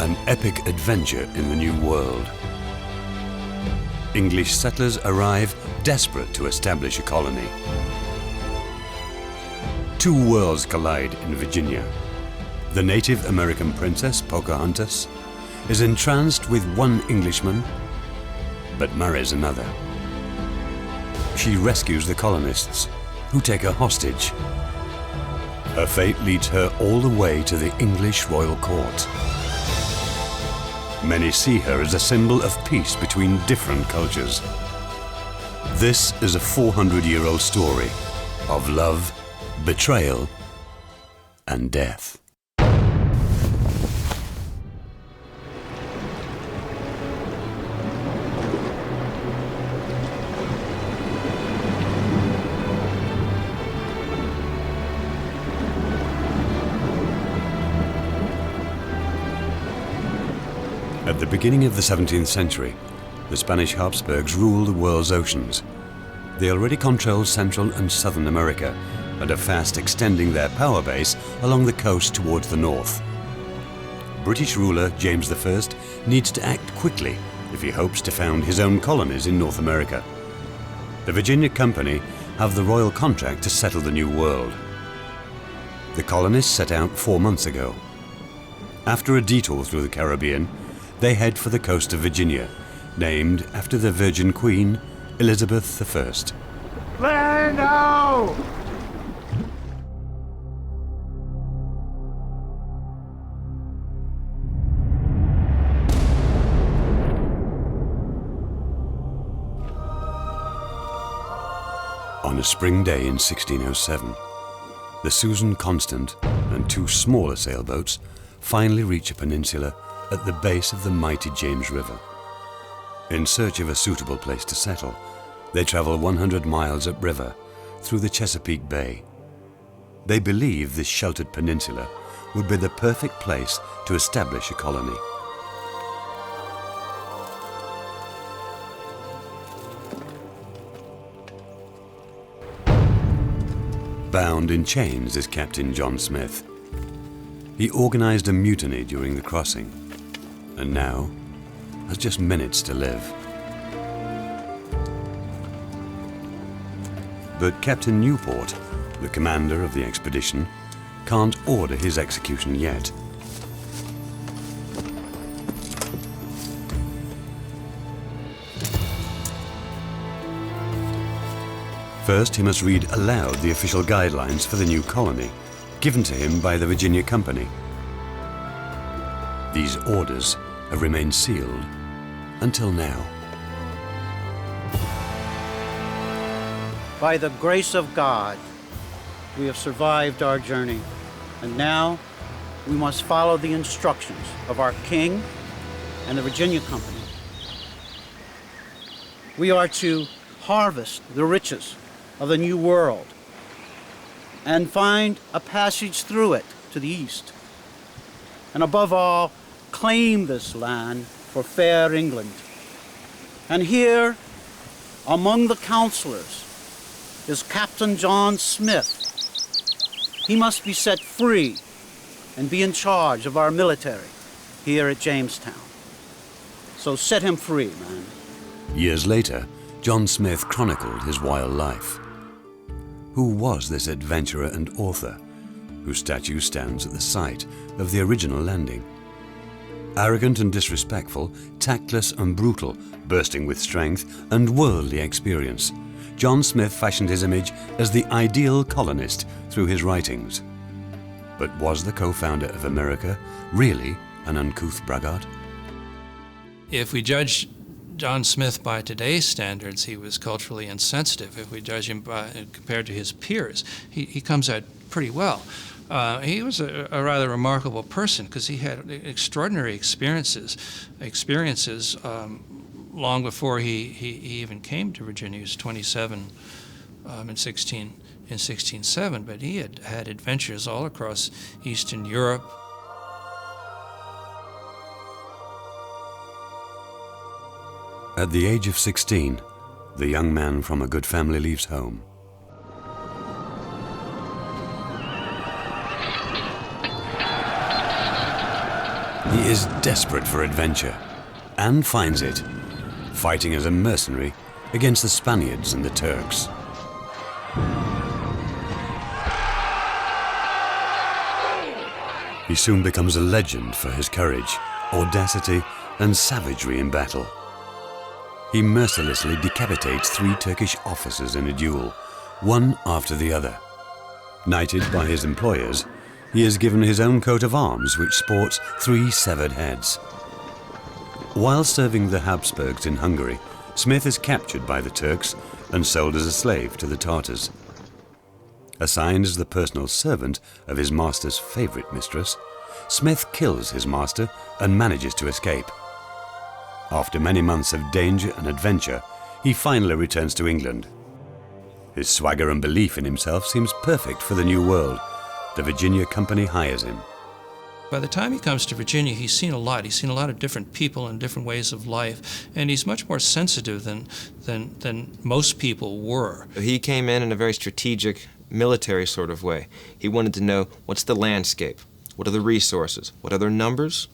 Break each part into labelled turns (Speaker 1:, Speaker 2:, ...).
Speaker 1: An epic adventure in the New World. English settlers arrive desperate to establish a colony. Two worlds collide in Virginia. The Native American princess, Pocahontas, is entranced with one Englishman, but marries another. She rescues the colonists, who take her hostage. Her fate leads her all the way to the English royal court. Many see her as a symbol of peace between different cultures. This is a 400-year-old story of love, betrayal, and death. At the beginning of the 17th century, the Spanish Habsburgs ruled the world's oceans. They already controlled Central and Southern America and are fast extending their power base along the coast towards the north. British ruler James I needs to act quickly if he hopes to found his own colonies in North America. The Virginia Company have the royal contract to settle the New World. The colonists set out 4 months ago. After a detour through the Caribbean, they head for the coast of Virginia, named after the Virgin Queen, Elizabeth I.
Speaker 2: Land ho!
Speaker 1: On a spring day in 1607, the Susan Constant and two smaller sailboats finally reach a peninsula at the base of the mighty James River. In search of a suitable place to settle, they travel 100 miles upriver through the Chesapeake Bay. They believe this sheltered peninsula would be the perfect place to establish a colony. Bound in chains is Captain John Smith. He organized a mutiny during the crossing, and now has just minutes to live. But Captain Newport, the commander of the expedition, can't order his execution yet. First, he must read aloud the official guidelines for the new colony, given to him by the Virginia Company. These orders have remained sealed until now.
Speaker 3: By the grace of God, we have survived our journey, and now we must follow the instructions of our King and the Virginia Company. We are to harvest the riches of the New World and find a passage through it to the east. And above all, claim this land for fair England. And here, among the counselors, is Captain John Smith. He must be set free and be in charge of our military here at Jamestown. So set him free, man.
Speaker 1: Years later, John Smith chronicled his wild life. Who was this adventurer and author, whose statue stands at the site of the original landing? Arrogant and disrespectful, tactless and brutal, bursting with strength and worldly experience, John Smith fashioned his image as the ideal colonist through his writings. But was the co-founder of America really an uncouth braggart?
Speaker 4: If we judge John Smith by today's standards, he was culturally insensitive. If we judge him compared to his peers, he comes out pretty well. He was a rather remarkable person because he had extraordinary experiences long before he even came to Virginia. He was 27 in 1607, but he had had adventures all across Eastern Europe.
Speaker 1: At the age of 16, the young man from a good family leaves home. He is desperate for adventure, and finds it, fighting as a mercenary against the Spaniards and the Turks. He soon becomes a legend for his courage, audacity, and savagery in battle. He mercilessly decapitates 3 Turkish officers in a duel, one after the other. Knighted by his employers, he is given his own coat of arms which sports 3 severed heads. While serving the Habsburgs in Hungary, Smith is captured by the Turks and sold as a slave to the Tartars. Assigned as the personal servant of his master's favorite mistress, Smith kills his master and manages to escape. After many months of danger and adventure, he finally returns to England. His swagger and belief in himself seems perfect for the New World. The Virginia Company hires him.
Speaker 4: By the time he comes to Virginia, he's seen a lot. He's seen a lot of different people and different ways of life, and he's much more sensitive than most people were.
Speaker 2: He came in a very strategic, military sort of way. He wanted to know, what's the landscape? What are the resources? What are their numbers?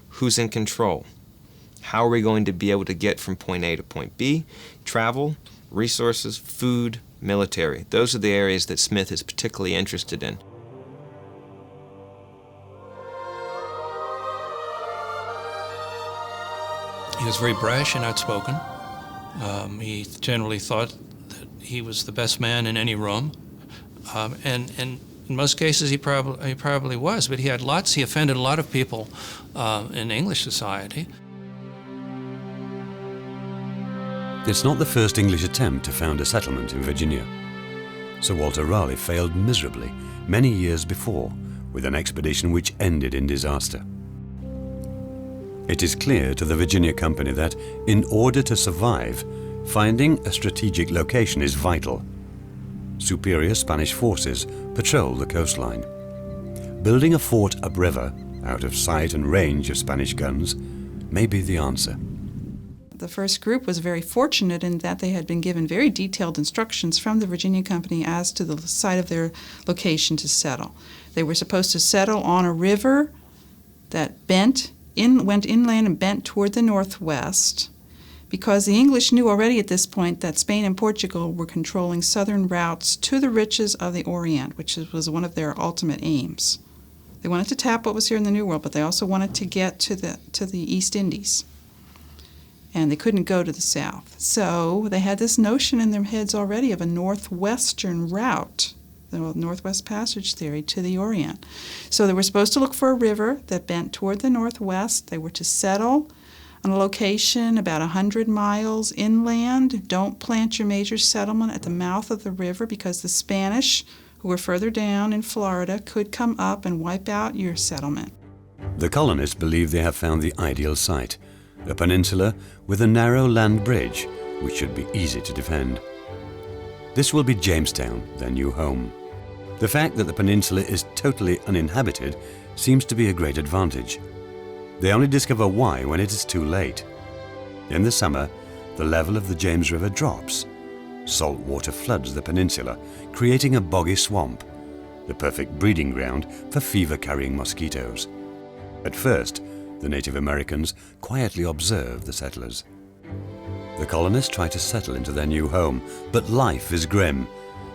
Speaker 2: Who's in control? How are we going to be able to get from point A to point B? Travel, resources, food, military. Those are the areas that Smith is particularly interested in.
Speaker 4: He was very brash and outspoken. He generally thought that he was the best man in any room, and in most cases he probably was. But he offended a lot of people in English society.
Speaker 1: It's not the first English attempt to found a settlement in Virginia. Sir Walter Raleigh failed miserably many years before with an expedition which ended in disaster. It is clear to the Virginia Company that, in order to survive, finding a strategic location is vital. Superior Spanish forces patrol the coastline. Building a fort upriver, out of sight and range of Spanish guns, may be the answer.
Speaker 5: The first group was very fortunate in that they had been given very detailed instructions from the Virginia Company as to the site of their location to settle. They were supposed to settle on a river that went inland and bent toward the northwest, because the English knew already at this point that Spain and Portugal were controlling southern routes to the riches of the Orient, which was one of their ultimate aims. They wanted to tap what was here in the New World, but they also wanted to get to the East Indies. And they couldn't go to the south. So they had this notion in their heads already of a northwestern route, the Northwest Passage theory, to the Orient. So they were supposed to look for a river that bent toward the northwest. They were to settle on a location about 100 miles inland. Don't plant your major settlement at the mouth of the river, because the Spanish, who were further down in Florida, could come up and wipe out your settlement.
Speaker 1: The colonists believe they have found the ideal site, a peninsula with a narrow land bridge, which should be easy to defend. This will be Jamestown, their new home. The fact that the peninsula is totally uninhabited seems to be a great advantage. They only discover why when it is too late. In the summer, the level of the James River drops. Salt water floods the peninsula, creating a boggy swamp, the perfect breeding ground for fever-carrying mosquitoes. At first, the Native Americans quietly observe the settlers. The colonists try to settle into their new home, but life is grim.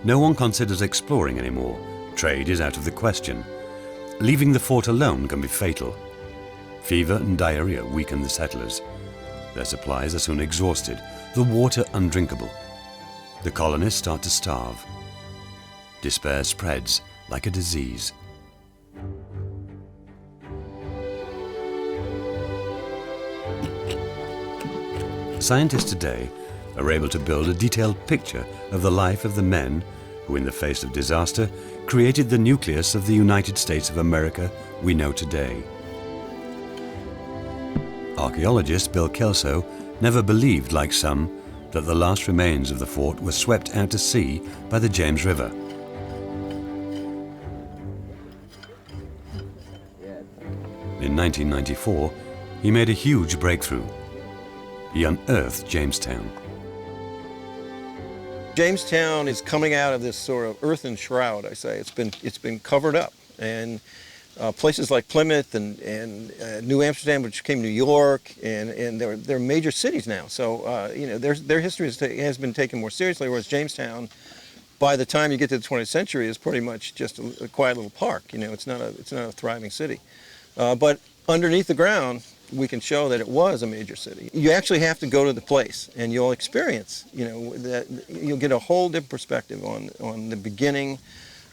Speaker 1: No one considers exploring anymore. Trade is out of the question. Leaving the fort alone can be fatal. Fever and diarrhea weaken the settlers. Their supplies are soon exhausted, the water undrinkable. The colonists start to starve. Despair spreads like a disease. Scientists today are able to build a detailed picture of the life of the men who, in the face of disaster, created the nucleus of the United States of America we know today. Archaeologist Bill Kelso never believed, like some, that the last remains of the fort were swept out to sea by the James River. In 1994, he made a huge breakthrough. He unearthed Jamestown.
Speaker 6: Jamestown is coming out of this sort of earthen shroud, I say. It's been covered up, and places like Plymouth and New Amsterdam, which became New York, and they're major cities now. So you know, their history has been taken more seriously, whereas Jamestown, by the time you get to the 20th century, is pretty much just a quiet little park. You know, it's not a thriving city. But underneath the ground, we can show that it was a major city. You actually have to go to the place, and you'll experience, you know, that you'll get a whole different perspective on the beginning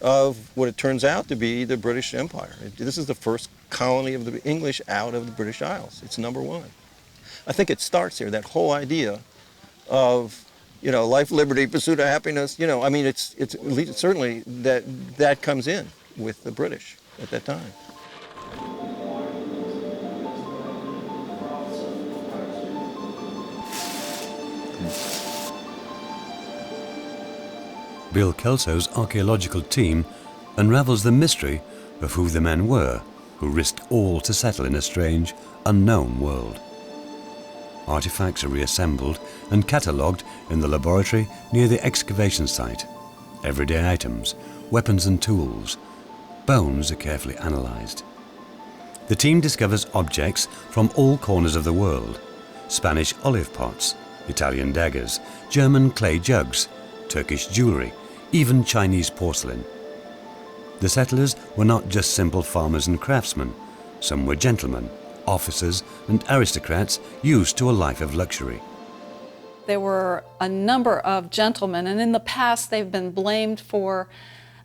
Speaker 6: of what it turns out to be the British Empire. This is the first colony of the English out of the British Isles. It's number one. I think it starts here, that whole idea of, you know, life, liberty, pursuit of happiness. You know, I mean, it's at least certainly that comes in with the British at that time.
Speaker 1: Bill Kelso's archaeological team unravels the mystery of who the men were who risked all to settle in a strange, unknown world. Artifacts are reassembled and catalogued in the laboratory near the excavation site. Everyday items, weapons and tools, bones are carefully analysed. The team discovers objects from all corners of the world: Spanish olive pots, Italian daggers, German clay jugs, Turkish jewellery, even Chinese porcelain. The settlers were not just simple farmers and craftsmen. Some were gentlemen, officers and aristocrats used to a life of luxury.
Speaker 7: There were a number of gentlemen, and in the past they've been blamed for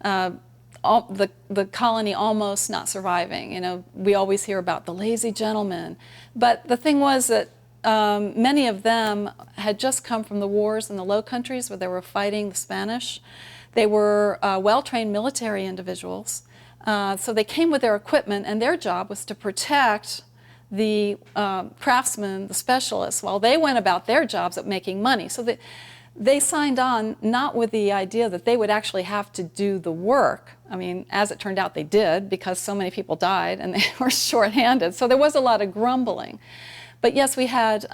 Speaker 7: the colony almost not surviving. You know, we always hear about the lazy gentleman. But the thing was that many of them had just come from the wars in the Low Countries where they were fighting the Spanish. They were well-trained military individuals. So they came with their equipment, and their job was to protect the craftsmen, the specialists, while they went about their jobs at making money. So they signed on not with the idea that they would actually have to do the work. I mean, as it turned out, they did, because so many people died and they were short-handed. So there was a lot of grumbling. But yes, we had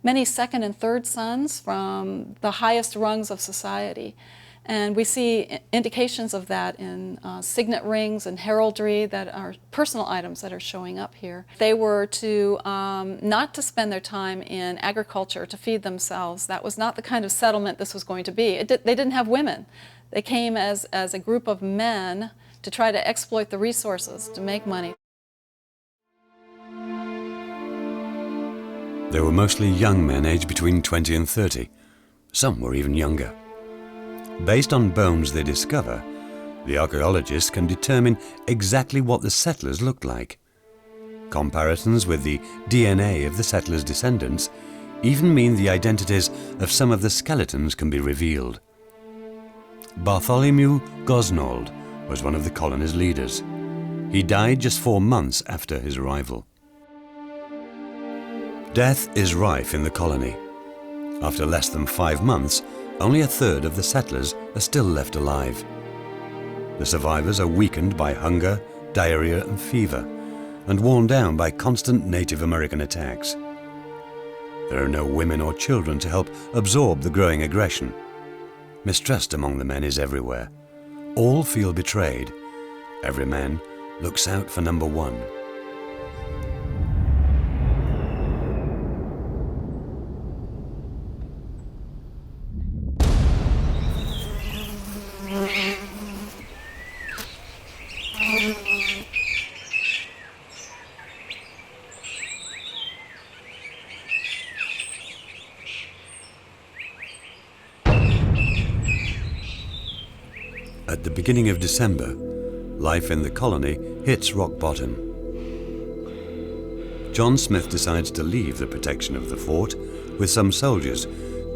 Speaker 7: many second and third sons from the highest rungs of society. And we see indications of that in signet rings and heraldry that are personal items that are showing up here. They were to not to spend their time in agriculture to feed themselves. That was not the kind of settlement this was going to be. They didn't have women. They came as a group of men to try to exploit the resources to make money.
Speaker 1: They were mostly young men aged between 20 and 30. Some were even younger. Based on bones they discover, the archaeologists can determine exactly what the settlers looked like. Comparisons with the DNA of the settlers' descendants even mean the identities of some of the skeletons can be revealed. Bartholomew Gosnold was one of the colony's leaders. He died just 4 months after his arrival. Death is rife in the colony. After less than 5 months, only a third of the settlers are still left alive. The survivors are weakened by hunger, diarrhea and fever, and worn down by constant Native American attacks. There are no women or children to help absorb the growing aggression. Mistrust among the men is everywhere. All feel betrayed. Every man looks out for number one. At the beginning of December, life in the colony hits rock bottom. John Smith decides to leave the protection of the fort with some soldiers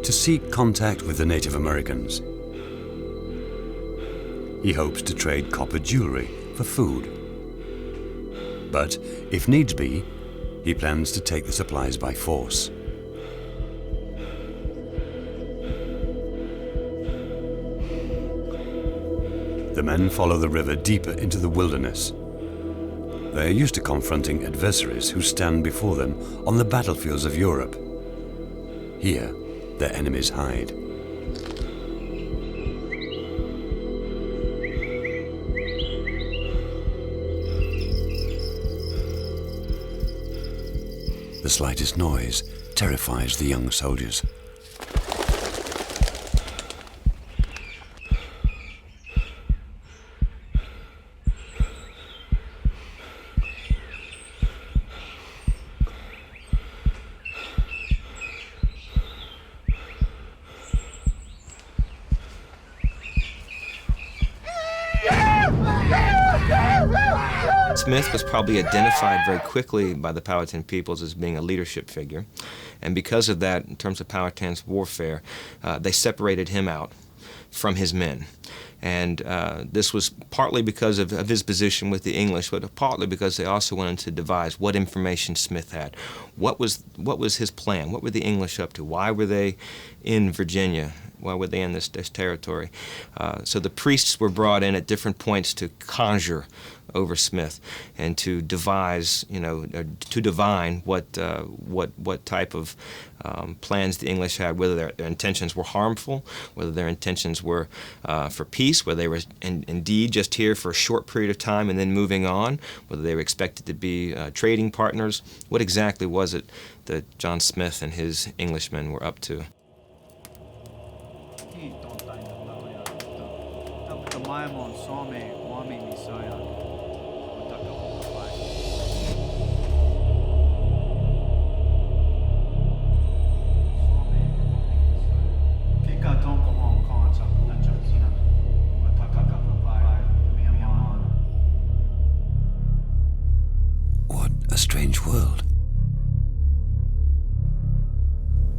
Speaker 1: to seek contact with the Native Americans. He hopes to trade copper jewelry for food. But, if needs be, he plans to take the supplies by force. The men follow the river deeper into the wilderness. They are used to confronting adversaries who stand before them on the battlefields of Europe. Here, their enemies hide. The slightest noise terrifies the young soldiers.
Speaker 2: Smith was probably identified very quickly by the Powhatan peoples as being a leadership figure, and because of that, in terms of Powhatan's warfare, they separated him out from his men. And this was partly because of his position with the English, but partly because they also wanted to devise what information Smith had. What was his plan? What were the English up to? Why were they in Virginia? Why were they in this territory? So the priests were brought in at different points to conjure over Smith and to devise, to divine what type of plans the English had, whether their intentions were harmful, whether their intentions were for peace, whether they were indeed just here for a short period of time and then moving on, whether they were expected to be trading partners. What exactly was it that John Smith and his Englishmen were up to?
Speaker 1: What a strange world.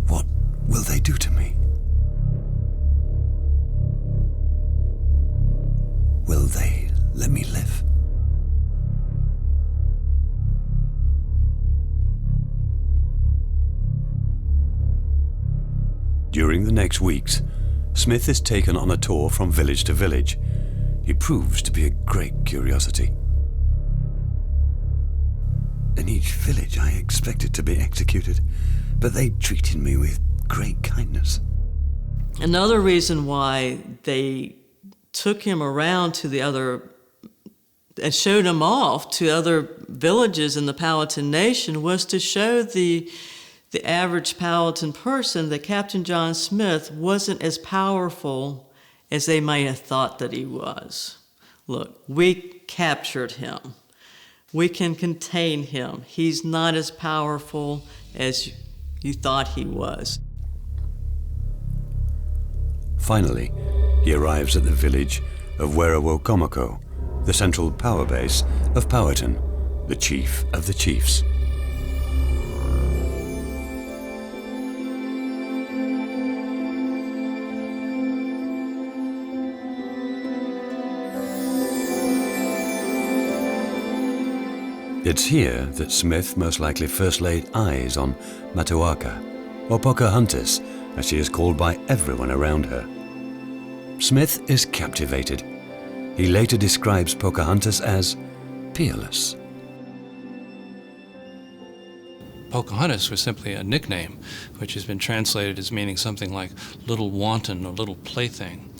Speaker 1: What will they do to me? Will they let me live? During the next weeks, Smith is taken on a tour from village to village. He proves to be a great curiosity. In each village I expected to be executed, but they treated me with great kindness.
Speaker 8: Another reason why they took him around to the other and showed him off to other villages in the Powhatan Nation was to show the average Powhatan person that Captain John Smith wasn't as powerful as they might have thought that he was. Look, we captured him. We can contain him. He's not as powerful as you thought he was.
Speaker 1: Finally, he arrives at the village of Werowocomoco, the central power base of Powhatan, the chief of the chiefs. It's here that Smith most likely first laid eyes on Matoaka, or Pocahontas, as she is called by everyone around her. Smith is captivated. He later describes Pocahontas as peerless.
Speaker 4: Pocahontas was simply a nickname, which has been translated as meaning something like little wanton or little plaything,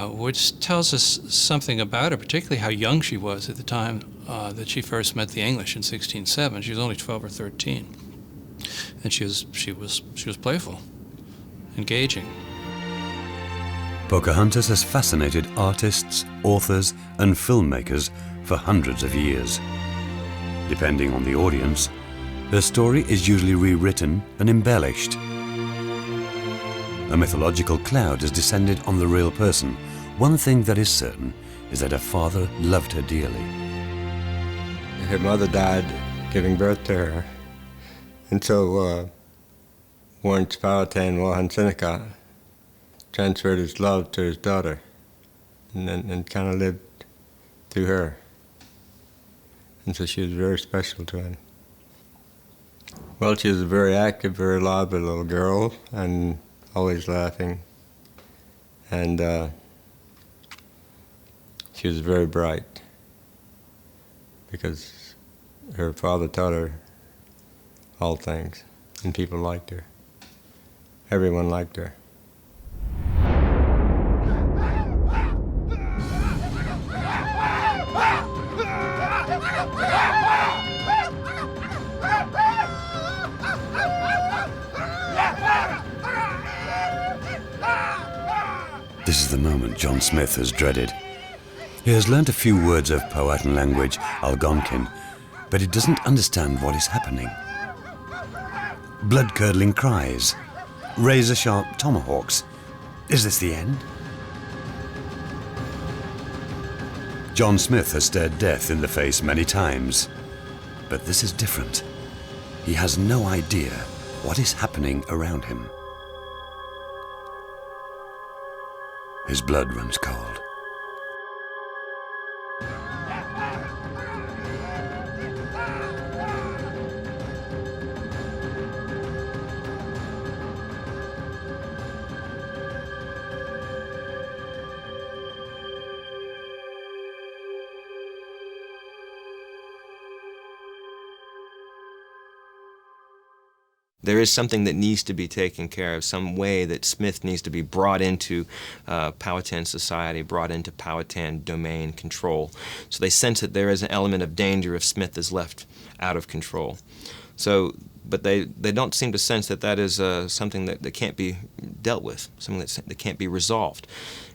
Speaker 4: which tells us something about her, particularly how young she was at the time that she first met the English in 1607. She was only 12 or 13, and she was playful, engaging.
Speaker 1: Pocahontas has fascinated artists, authors, and filmmakers for hundreds of years. Depending on the audience, her story is usually rewritten and embellished. A mythological cloud has descended on the real person. One thing that is certain is that her father loved her dearly.
Speaker 9: Her mother died giving birth to her, and so Warren Powhatan, Wahan Seneca, transferred his love to his daughter, and kind of lived through her. And so she was very special to him. Well, she was a very active, very lively little girl, and always laughing. And she was very bright, because her father taught her all things, and people liked her. Everyone liked her.
Speaker 1: the moment John Smith has dreaded. He has learnt a few words of Powhatan language, Algonquin, but he doesn't understand what is happening. Blood-curdling cries, razor-sharp tomahawks. Is this the end? John Smith has stared death in the face many times, but this is different. He has no idea what is happening around him. His blood runs cold.
Speaker 2: There is something that needs to be taken care of, some way that Smith needs to be brought into Powhatan society, brought into Powhatan domain control. So they sense that there is an element of danger if Smith is left out of control. So, but they don't seem to sense that that is something that can't be dealt with, something that can't be resolved.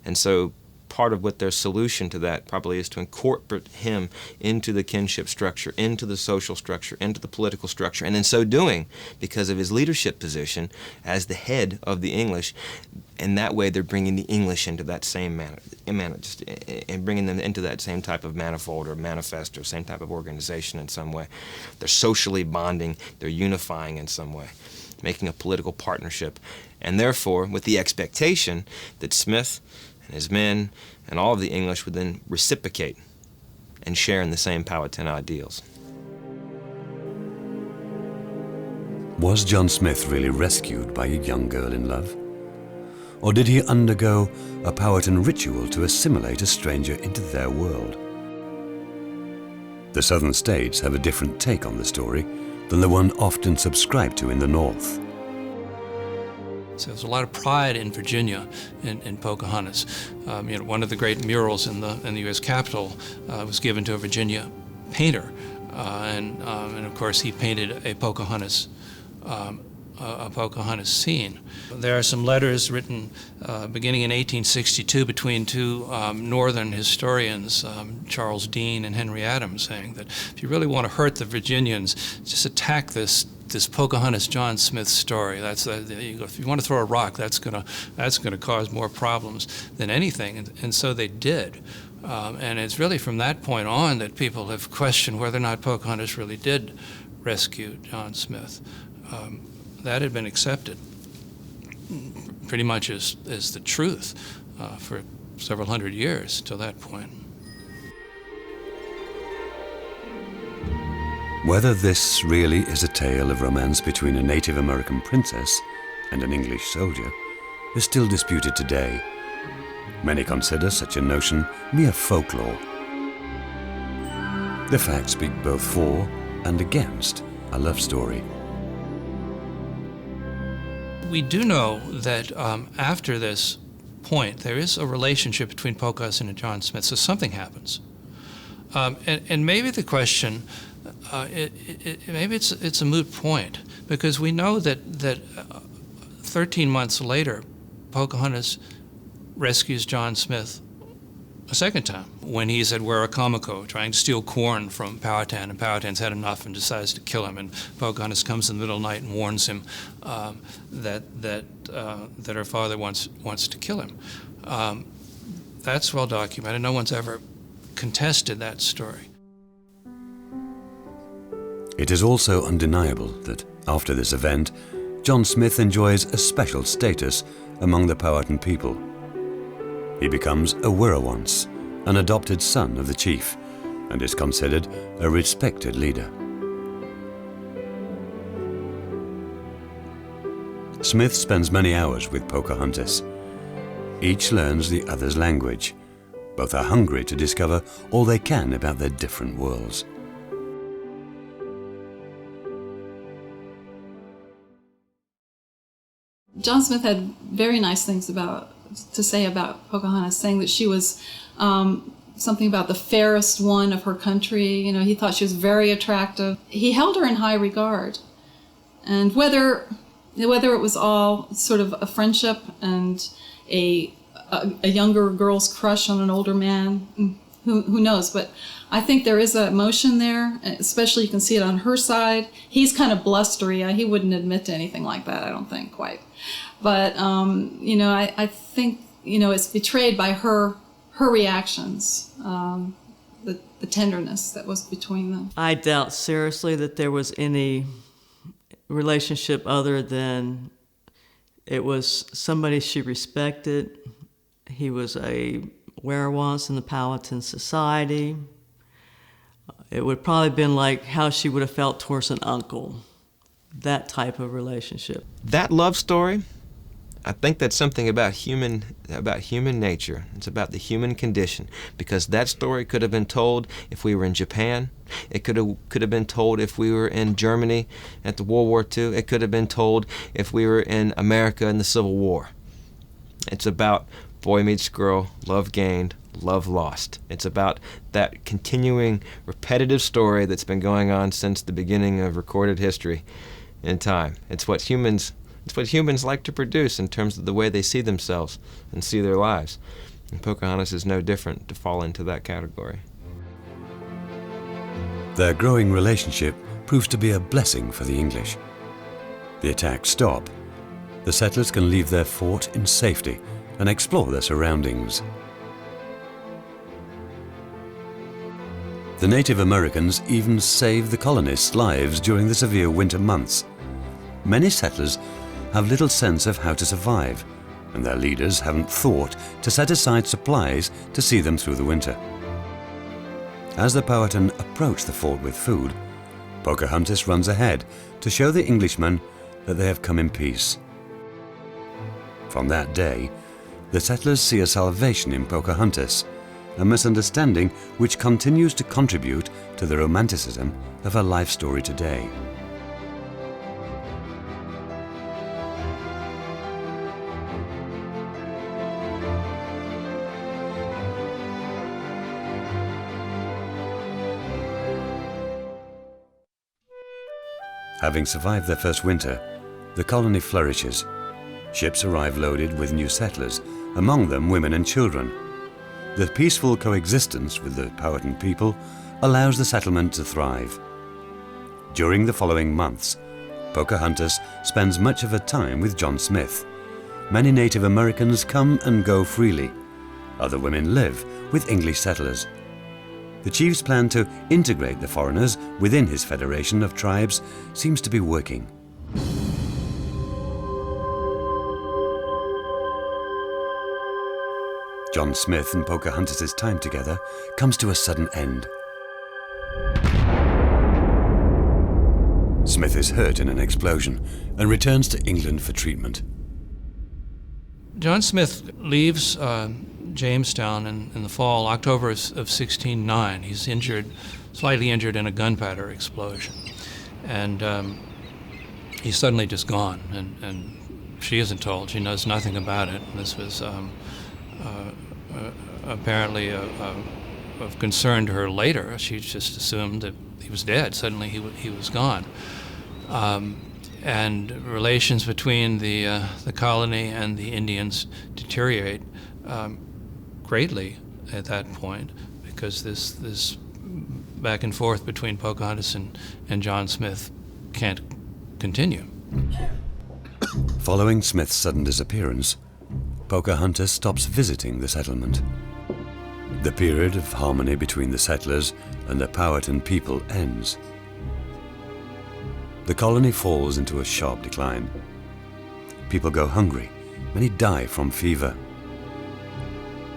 Speaker 2: And so part of what their solution to that probably is to incorporate him into the kinship structure, into the social structure, into the political structure, and in so doing, because of his leadership position as the head of the English, and that way they're bringing the English into that same and bringing them into that same type of manifold or manifest or same type of organization in some way. They're socially bonding, they're unifying in some way, making a political partnership, and therefore with the expectation that Smith and his men and all of the English would then reciprocate and share in the same Powhatan ideals.
Speaker 1: Was John Smith really rescued by a young girl in love? Or did he undergo a Powhatan ritual to assimilate a stranger into their world? The southern states have a different take on the story than the one often subscribed to in the north.
Speaker 4: So there's a lot of pride in Virginia in Pocahontas. One of the great murals in the U.S. Capitol was given to a Virginia painter, and of course he painted a Pocahontas scene. There are some letters written beginning in 1862 between two northern historians, Charles Dean and Henry Adams, saying that if you really want to hurt the Virginians, just attack this Pocahontas John Smith story. If you want to throw a rock, that's gonna cause more problems than anything, and so they did. And it's really from that point on that people have questioned whether or not Pocahontas really did rescue John Smith. That had been accepted pretty much as the truth for several hundred years till that point.
Speaker 1: Whether this really is a tale of romance between a Native American princess and an English soldier is still disputed today. Many consider such a notion mere folklore. The facts speak both for and against a love story.
Speaker 4: We do know that after this point, there is a relationship between Pocahontas and John Smith, so something happens. And maybe the question, maybe it's a moot point, because we know that 13 months later, Pocahontas rescues John Smith a second time when he's at Werocomico trying to steal corn from Powhatan, and Powhatan's had enough and decides to kill him, and Pocahontas comes in the middle of the night and warns him that her father wants to kill him. That's well documented. No one's ever contested that story.
Speaker 1: It is also undeniable that after this event, John Smith enjoys a special status among the Powhatan people. He becomes a Werowance, an adopted son of the chief, and is considered a respected leader. Smith spends many hours with Pocahontas. Each learns the other's language. Both are hungry to discover all they can about their different worlds.
Speaker 7: John Smith had very nice things to say about Pocahontas, saying that she was something about the fairest one of her country. He thought she was very attractive. He held her in high regard. And whether it was all sort of a friendship and a
Speaker 10: a younger girl's crush on an older man. Who knows? But I think there is a emotion there, especially you can see it on her side. He's kind of blustery. He wouldn't admit to anything like that, I don't think, quite. But, I think, it's betrayed by her reactions, the tenderness that was between them.
Speaker 8: I doubt seriously that there was any relationship other than it was somebody she respected. He was a werewolf in the Powhatan society. It would probably been like how she would have felt towards an uncle, that type of relationship.
Speaker 2: That love story, I think that's something about human nature. It's about the human condition, because that story could have been told if we were in Japan. It could have been told if we were in Germany at the World War II. It could have been told if we were in America in the Civil War. It's about boy meets girl, love gained, love lost. It's about that continuing repetitive story that's been going on since the beginning of recorded history in time. It's what humans like to produce in terms of the way they see themselves and see their lives. And Pocahontas is no different to fall into that category.
Speaker 1: Their growing relationship proves to be a blessing for the English. The attacks stop. The settlers can leave their fort in safety and explore their surroundings. The Native Americans even save the colonists' lives during the severe winter months. Many settlers have little sense of how to survive, and their leaders haven't thought to set aside supplies to see them through the winter. As the Powhatan approach the fort with food, Pocahontas runs ahead to show the Englishmen that they have come in peace. From that day, the settlers see a salvation in Pocahontas, a misunderstanding which continues to contribute to the romanticism of her life story today. Having survived their first winter, the colony flourishes. Ships arrive loaded with new settlers, among them women and children. The peaceful coexistence with the Powhatan people allows the settlement to thrive. During the following months, Pocahontas spends much of her time with John Smith. Many Native Americans come and go freely. Other women live with English settlers. The chief's plan to integrate the foreigners within his federation of tribes seems to be working. John Smith and Pocahontas' time together comes to a sudden end. Smith is hurt in an explosion and returns to England for treatment.
Speaker 4: John Smith leaves Jamestown in the fall, October of 1609. He's slightly injured in a gunpowder explosion. And he's suddenly just gone, and she isn't told. She knows nothing about it. This was apparently of concern to her later. She just assumed that he was dead. Suddenly he was gone. And relations between the colony and the Indians deteriorate greatly at that point, because this back and forth between Pocahontas and John Smith can't continue.
Speaker 1: Following Smith's sudden disappearance, Pocahontas stops visiting the settlement. The period of harmony between the settlers and the Powhatan people ends. The colony falls into a sharp decline. People go hungry, many die from fever.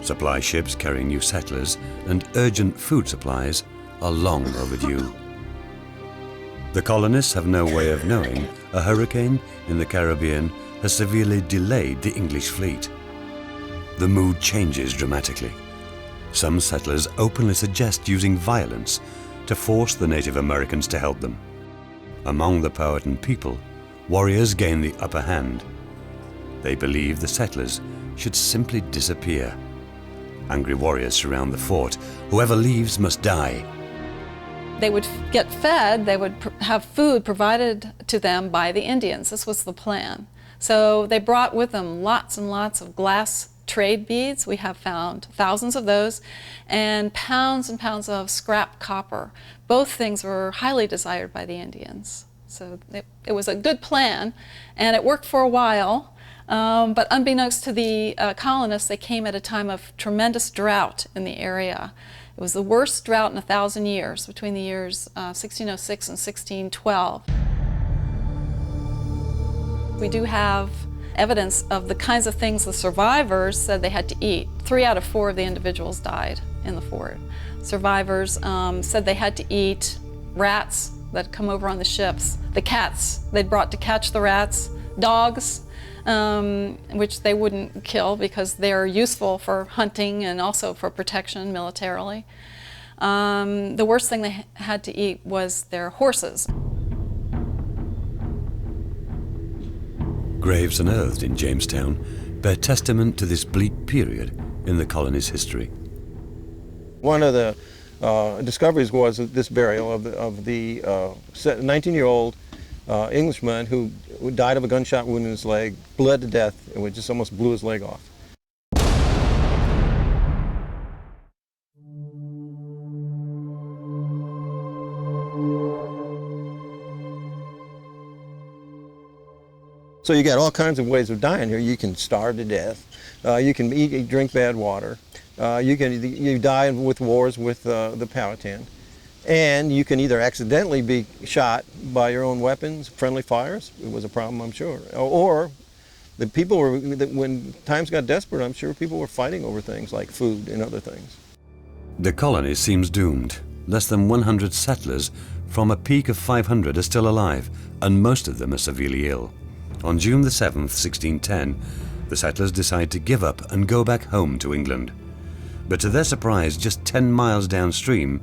Speaker 1: Supply ships carrying new settlers and urgent food supplies are long overdue. The colonists have no way of knowing a hurricane in the Caribbean has severely delayed the English fleet. The mood changes dramatically. Some settlers openly suggest using violence to force the Native Americans to help them. Among the Powhatan people, warriors gain the upper hand. They believe the settlers should simply disappear. Angry warriors surround the fort. Whoever leaves must die.
Speaker 7: They would get fed, they would have food provided to them by the Indians. This was the plan. So they brought with them lots and lots of glass trade beads. We have found thousands of those, and pounds of scrap copper. Both things were highly desired by the Indians. So it was a good plan, and it worked for a while. But unbeknownst to the colonists, they came at a time of tremendous drought in the area. It was the worst drought in 1,000 years, between the years 1606 and 1612. We do have evidence of the kinds of things the survivors said they had to eat. 3 out of 4 of the individuals died in the fort. Survivors said they had to eat rats that come over on the ships, the cats they'd brought to catch the rats, dogs, which they wouldn't kill because they're useful for hunting and also for protection militarily. The worst thing they had to eat was their horses.
Speaker 1: Graves unearthed in Jamestown bear testament to this bleak period in the colony's history.
Speaker 6: One of the discoveries was this burial of the 19-year-old Englishman who died of a gunshot wound in his leg, bled to death, and it just almost blew his leg off. So you got all kinds of ways of dying here. You can starve to death. You can drink bad water. You die with wars with the Powhatan. And you can either accidentally be shot by your own weapons, friendly fires. It was a problem, I'm sure. Or the people were, when times got desperate, I'm sure people were fighting over things like food and other things.
Speaker 1: The colony seems doomed. Less than 100 settlers from a peak of 500 are still alive, and most of them are severely ill. On June the 7th, 1610, the settlers decide to give up and go back home to England. But to their surprise, just 10 miles downstream,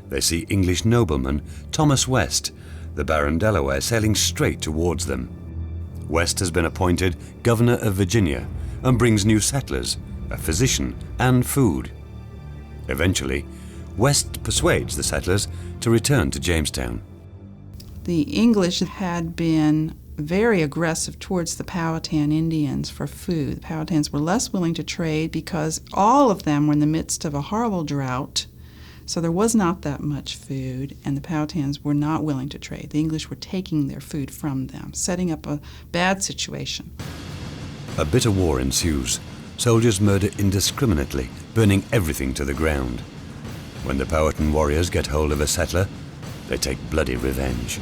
Speaker 1: they see English nobleman Thomas West, the Baron Delaware, sailing straight towards them. West has been appointed governor of Virginia and brings new settlers, a physician, and food. Eventually, West persuades the settlers to return to Jamestown.
Speaker 5: The English had been very aggressive towards the Powhatan Indians for food. The Powhatans were less willing to trade because all of them were in the midst of a horrible drought, so there was not that much food, and the Powhatans were not willing to trade. The English were taking their food from them, setting up a bad situation.
Speaker 1: A bitter war ensues. Soldiers murder indiscriminately, burning everything to the ground. When the Powhatan warriors get hold of a settler, they take bloody revenge.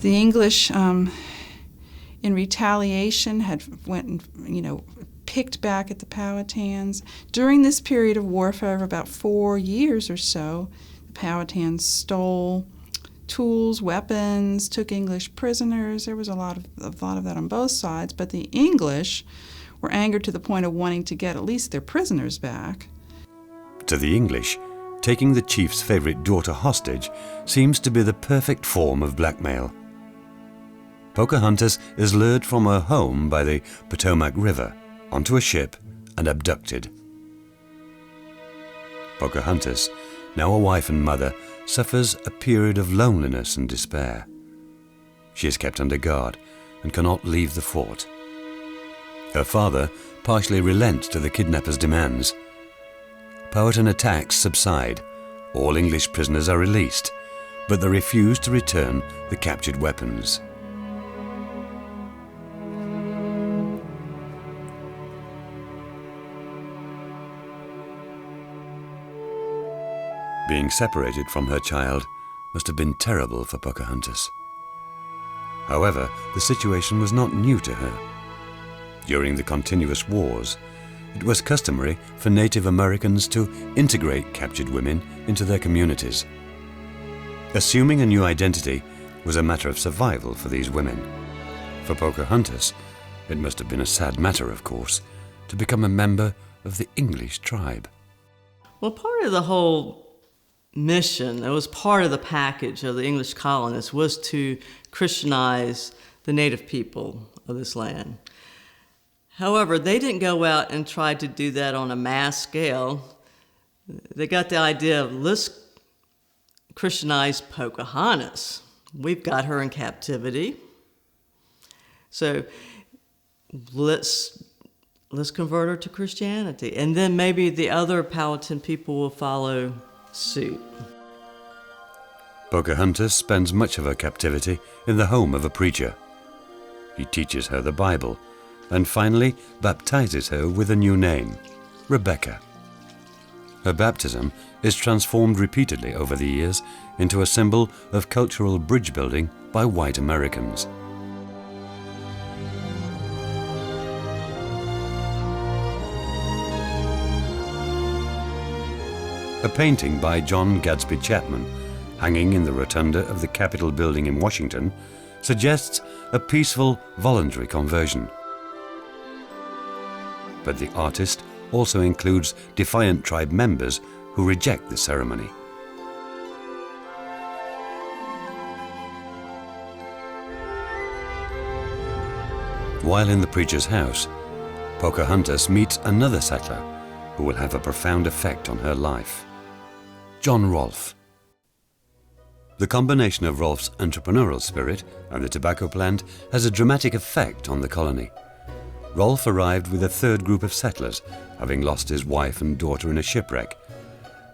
Speaker 5: The English, in retaliation, had picked back at the Powhatans. During this period of warfare of about 4 years or so, the Powhatans stole tools, weapons, took English prisoners. There was a lot of that on both sides, but the English were angered to the point of wanting to get at least their prisoners back.
Speaker 1: To the English, taking the chief's favorite daughter hostage seems to be the perfect form of blackmail. Pocahontas is lured from her home by the Potomac River onto a ship and abducted. Pocahontas, now a wife and mother, suffers a period of loneliness and despair. She is kept under guard and cannot leave the fort. Her father partially relents to the kidnappers' demands. Powhatan attacks subside. All English prisoners are released, but they refuse to return the captured weapons. Being separated from her child must have been terrible for Pocahontas. However, the situation was not new to her. During the continuous wars, it was customary for Native Americans to integrate captured women into their communities. Assuming a new identity was a matter of survival for these women. For Pocahontas, it must have been a sad matter, of course, to become a member of the English tribe.
Speaker 8: Well, part of the whole mission, it was part of the package of the English colonists, was to Christianize the native people of this land. However, they didn't go out and try to do that on a mass scale. They got the idea of, let's Christianize Pocahontas. We've got her in captivity. So let's let's convert her to Christianity. And then maybe the other Powhatan people will follow suit.
Speaker 1: Pocahontas spends much of her captivity in the home of a preacher. He teaches her the Bible and finally baptizes her with a new name, Rebecca. Her baptism is transformed repeatedly over the years into a symbol of cultural bridge building by white Americans. A painting by John Gadsby Chapman, hanging in the rotunda of the Capitol building in Washington, suggests a peaceful, voluntary conversion. But the artist also includes defiant tribe members who reject the ceremony. While in the preacher's house, Pocahontas meets another settler who will have a profound effect on her life, John Rolfe. The combination of Rolfe's entrepreneurial spirit and the tobacco plant has a dramatic effect on the colony. Rolfe arrived with a third group of settlers, having lost his wife and daughter in a shipwreck.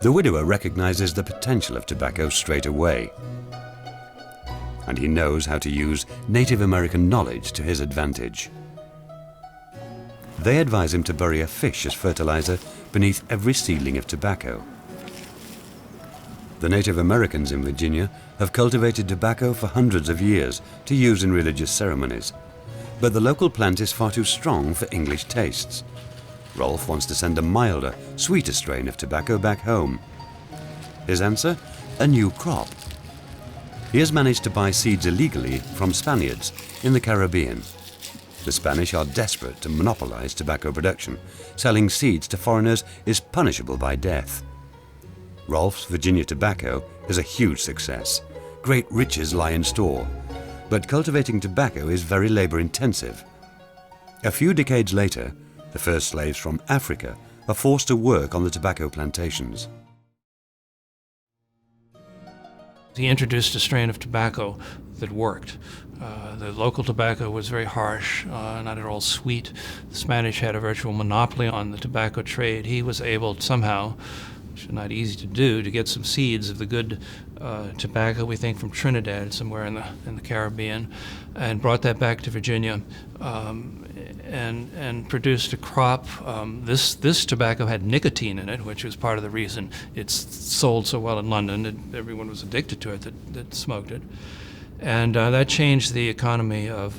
Speaker 1: The widower recognizes the potential of tobacco straight away, and he knows how to use Native American knowledge to his advantage. They advise him to bury a fish as fertilizer beneath every seedling of tobacco. The Native Americans in Virginia have cultivated tobacco for hundreds of years to use in religious ceremonies, but the local plant is far too strong for English tastes. Rolfe wants to send a milder, sweeter strain of tobacco back home. His answer? A new crop. He has managed to buy seeds illegally from Spaniards in the Caribbean. The Spanish are desperate to monopolize tobacco production. Selling seeds to foreigners is punishable by death. Rolfe's Virginia tobacco is a huge success. Great riches lie in store, but cultivating tobacco is very labor-intensive. A few decades later, the first slaves from Africa are forced to work on the tobacco plantations.
Speaker 4: He introduced a strain of tobacco that worked. The local tobacco was very harsh, not at all sweet. The Spanish had a virtual monopoly on the tobacco trade. He was able somehow, which is not easy to do, to get some seeds of the good tobacco, we think from Trinidad, somewhere in the Caribbean, and brought that back to Virginia, and produced a crop. This tobacco had nicotine in it, which was part of the reason it's sold so well in London. Everyone was addicted to it that smoked it, and that changed the economy of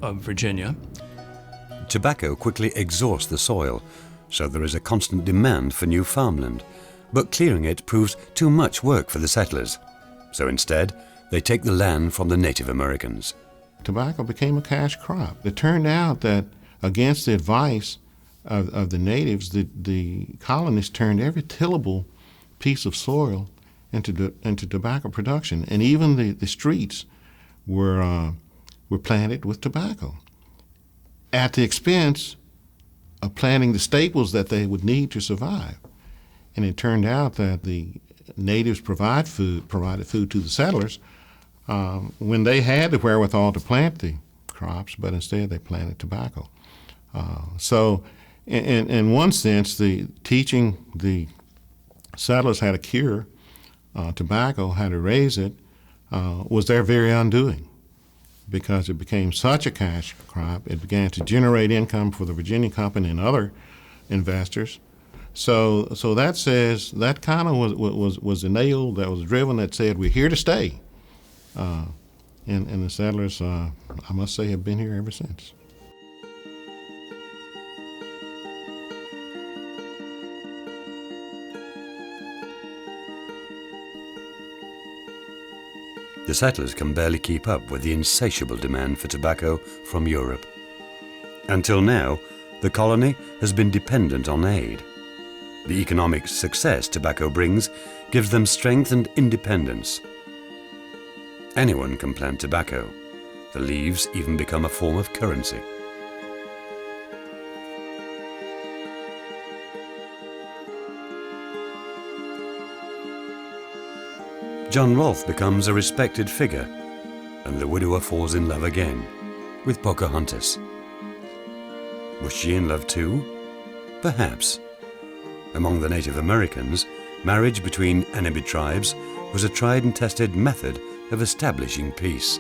Speaker 4: Virginia.
Speaker 1: Tobacco quickly exhausts the soil, so there is a constant demand for new farmland, but clearing it proves too much work for the settlers. So instead, they take the land from the Native Americans.
Speaker 11: Tobacco became a cash crop. It turned out that against the advice of the natives, the colonists turned every tillable piece of soil into tobacco production, and even the streets were planted with tobacco at the expense of planting the staples that they would need to survive. And it turned out that the natives provided food to the settlers when they had the wherewithal to plant the crops, but instead they planted tobacco. So in one sense, teaching the settlers how to cure tobacco, how to raise it, was their very undoing, because it became such a cash crop. It began to generate income for the Virginia Company and other investors. So that says, that kind of was the nail that was driven that said, we're here to stay. And the settlers, I must say, have been here ever since.
Speaker 1: The settlers can barely keep up with the insatiable demand for tobacco from Europe. Until now, the colony has been dependent on aid. The economic success tobacco brings gives them strength and independence. Anyone can plant tobacco. The leaves even become a form of currency. John Rolfe becomes a respected figure, and the widower falls in love again with Pocahontas. Was she in love too? Perhaps. Among the Native Americans, marriage between enemy tribes was a tried and tested method of establishing peace.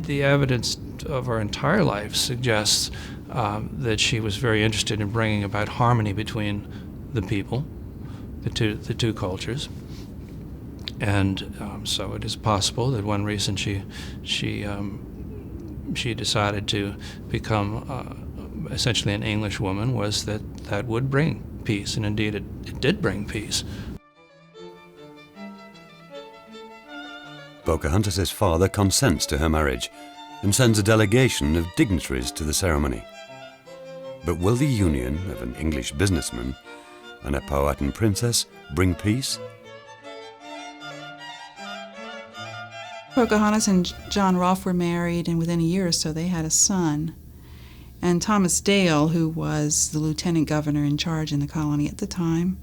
Speaker 4: The evidence of her entire life suggests that she was very interested in bringing about harmony between the people, the two cultures, and so it is possible that one reason she decided to become essentially an English woman was that would bring peace, and indeed it did bring peace.
Speaker 1: Pocahontas' father consents to her marriage and sends a delegation of dignitaries to the ceremony. But will the union of an English businessman and a Powhatan princess bring peace?
Speaker 5: Pocahontas and John Rolfe were married, and within a year or so they had a son. And Thomas Dale, who was the lieutenant governor in charge in the colony at the time,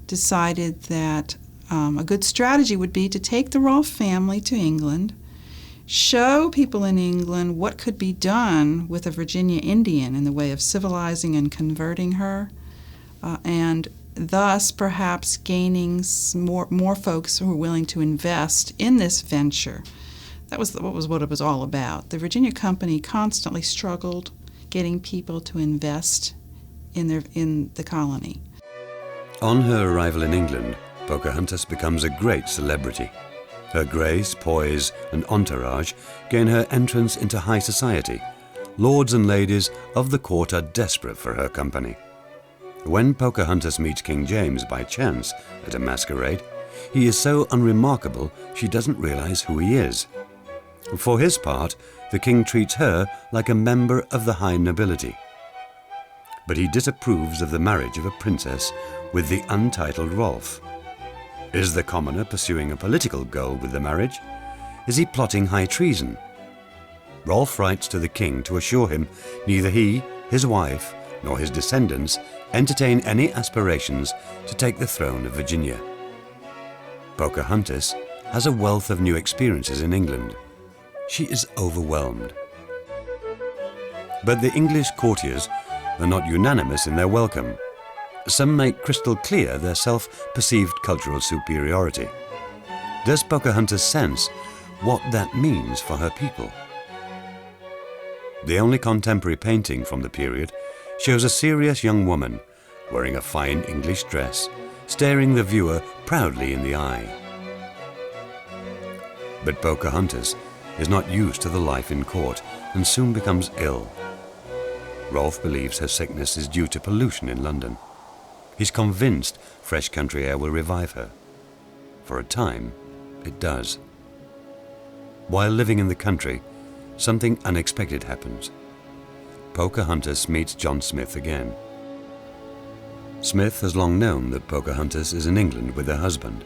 Speaker 5: decided that a good strategy would be to take the Rolfe family to England, show people in England what could be done with a Virginia Indian in the way of civilizing and converting her, and thus perhaps gaining more folks who were willing to invest in this venture. That was what it was all about. The Virginia Company constantly struggled getting people to invest in the colony.
Speaker 1: On her arrival in England, Pocahontas becomes a great celebrity. Her grace, poise, and entourage gain her entrance into high society. Lords and ladies of the court are desperate for her company. When Pocahontas meets King James by chance at a masquerade, he is so unremarkable she doesn't realize who he is. For his part, the king treats her like a member of the high nobility. But he disapproves of the marriage of a princess with the untitled Rolfe. Is the commoner pursuing a political goal with the marriage? Is he plotting high treason? Rolfe writes to the king to assure him neither he, his wife, nor his descendants entertain any aspirations to take the throne of Virginia. Pocahontas has a wealth of new experiences in England. She is overwhelmed. But the English courtiers are not unanimous in their welcome. Some make crystal clear their self-perceived cultural superiority. Does Pocahontas sense what that means for her people? The only contemporary painting from the period shows a serious young woman wearing a fine English dress, staring the viewer proudly in the eye. But Pocahontas is not used to the life in court and soon becomes ill. Rolfe believes her sickness is due to pollution in London. He's convinced fresh country air will revive her. For a time, it does. While living in the country, something unexpected happens. Pocahontas meets John Smith again. Smith has long known that Pocahontas is in England with her husband,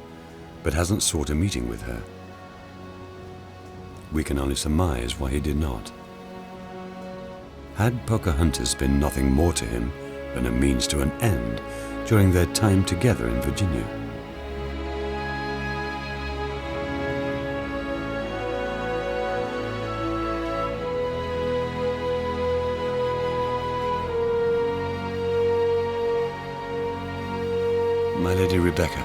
Speaker 1: but hasn't sought a meeting with her. We can only surmise why he did not. Had Pocahontas been nothing more to him than a means to an end during their time together in Virginia? My Lady Rebecca.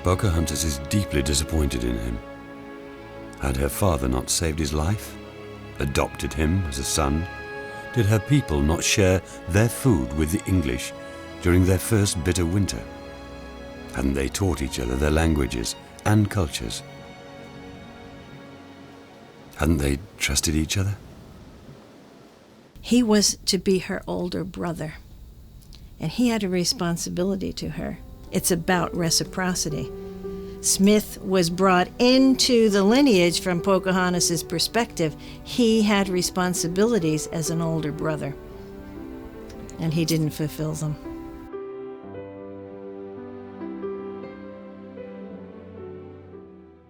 Speaker 1: Pocahontas is deeply disappointed in him. Had her father not saved his life? Adopted him as a son? Did her people not share their food with the English during their first bitter winter? Hadn't they taught each other their languages and cultures? Hadn't they trusted each other?
Speaker 12: He was to be her older brother, and he had a responsibility to her. It's about reciprocity. Smith was brought into the lineage from Pocahontas' perspective. He had responsibilities as an older brother, and he didn't fulfill them.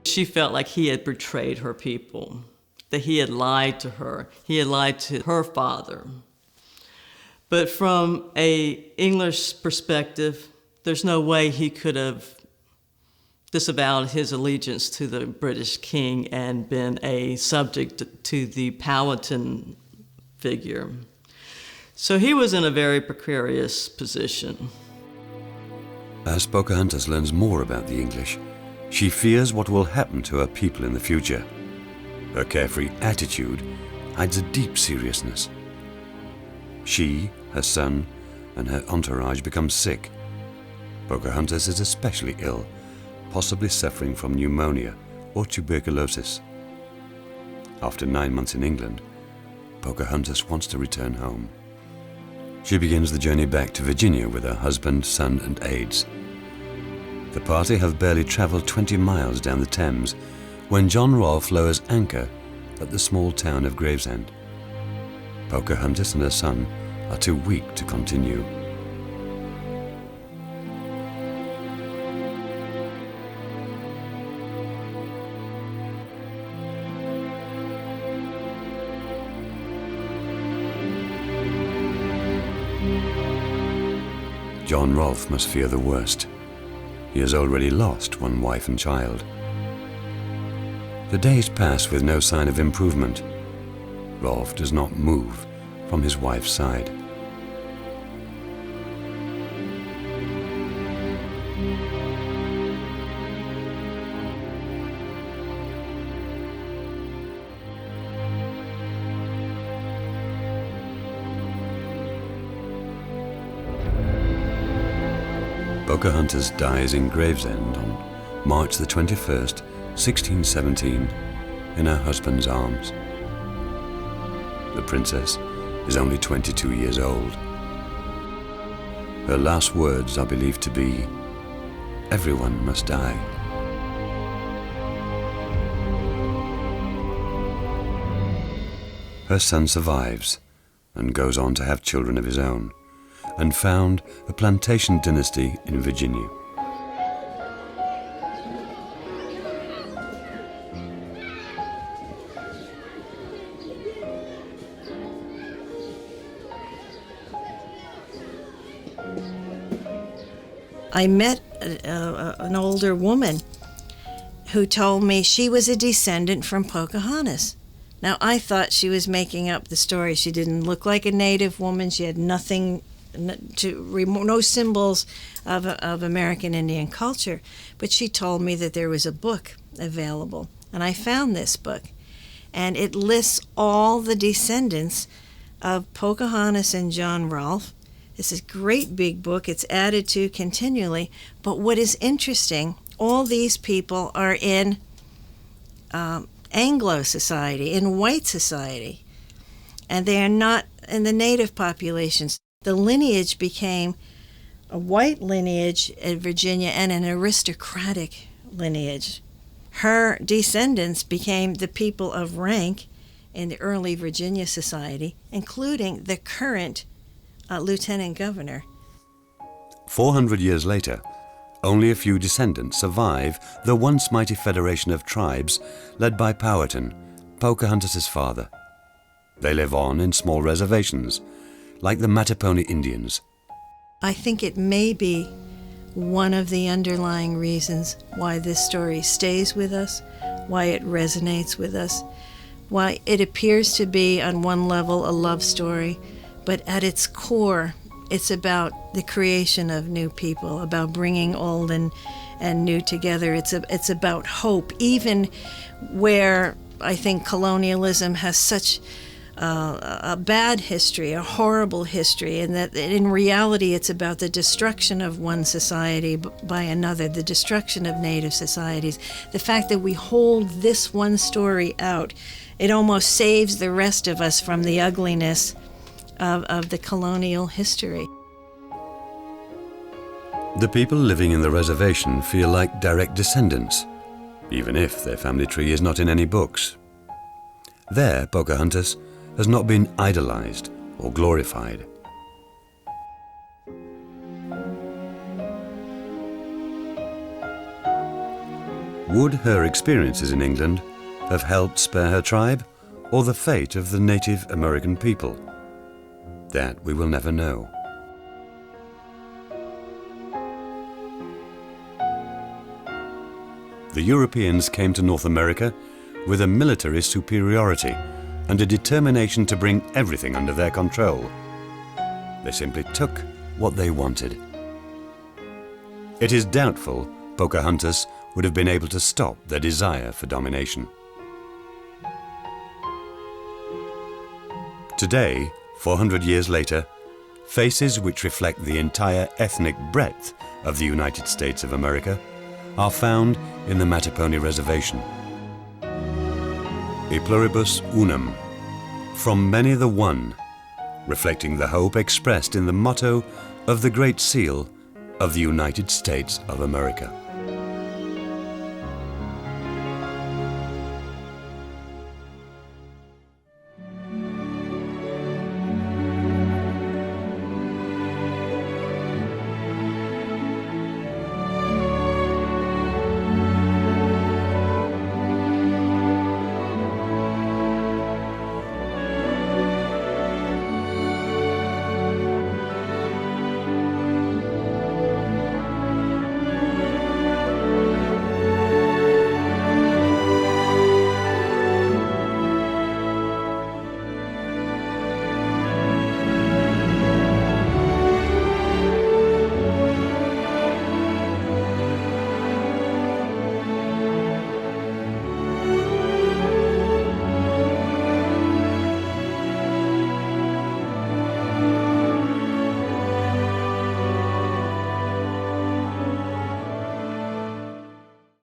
Speaker 8: She felt like he had betrayed her people, that he had lied to her. He had lied to her father. But from an English perspective, there's no way he could have disavowed his allegiance to the British king and been a subject to the Powhatan figure. So he was in a very precarious position.
Speaker 1: As Pocahontas learns more about the English, she fears what will happen to her people in the future. Her carefree attitude hides a deep seriousness. She, her son, and her entourage become sick. Pocahontas is especially ill, possibly suffering from pneumonia or tuberculosis. After 9 months in England, Pocahontas wants to return home. She begins the journey back to Virginia with her husband, son, and aides. The party have barely traveled 20 miles down the Thames when John Rolfe lowers anchor at the small town of Gravesend. Pocahontas and her son are too weak to continue. John Rolfe must fear the worst. He has already lost one wife and child. The days pass with no sign of improvement. Rolfe does not move from his wife's side. Pocahontas dies in Gravesend on March the 21st, 1617, in her husband's arms. The princess is only 22 years old. Her last words are believed to be, "Everyone must die." Her son survives and goes on to have children of his own, and found a plantation dynasty in Virginia.
Speaker 12: I met an older woman who told me she was a descendant from Pocahontas. Now, I thought she was making up the story. She didn't look like a native woman. She had nothing no symbols of American Indian culture, but she told me that there was a book available, and I found this book, and it lists all the descendants of Pocahontas and John Rolfe. It's a great big book. It's added to continually, but what is interesting, all these people are in Anglo society, in white society, and they are not in the native populations. The lineage became a white lineage in Virginia and an aristocratic lineage. Her descendants became the people of rank in the early Virginia society, including the current lieutenant governor.
Speaker 1: 400 years later, only a few descendants survive the once mighty federation of tribes led by Powhatan, Pocahontas' father. They live on in small reservations, like the Mattapony Indians.
Speaker 12: I think it may be one of the underlying reasons why this story stays with us, why it resonates with us, why it appears to be on one level a love story, but at its core, it's about the creation of new people, about bringing old and new together. It's about hope, even where I think colonialism has such a bad history, a horrible history, and that in reality it's about the destruction of one society by another, the destruction of native societies. The fact that we hold this one story out, it almost saves the rest of us from the ugliness of the colonial history.
Speaker 1: The people living in the reservation feel like direct descendants, even if their family tree is not in any books. There, Pocahontas has not been idolized or glorified. Would her experiences in England have helped spare her tribe, or the fate of the Native American people? That we will never know. The Europeans came to North America with a military superiority and a determination to bring everything under their control. They simply took what they wanted. It is doubtful Pocahontas would have been able to stop their desire for domination. Today, 400 years later, faces which reflect the entire ethnic breadth of the United States of America are found in the Mattapony Reservation. E pluribus unum, from many the one, reflecting the hope expressed in the motto of the Great Seal of the United States of America.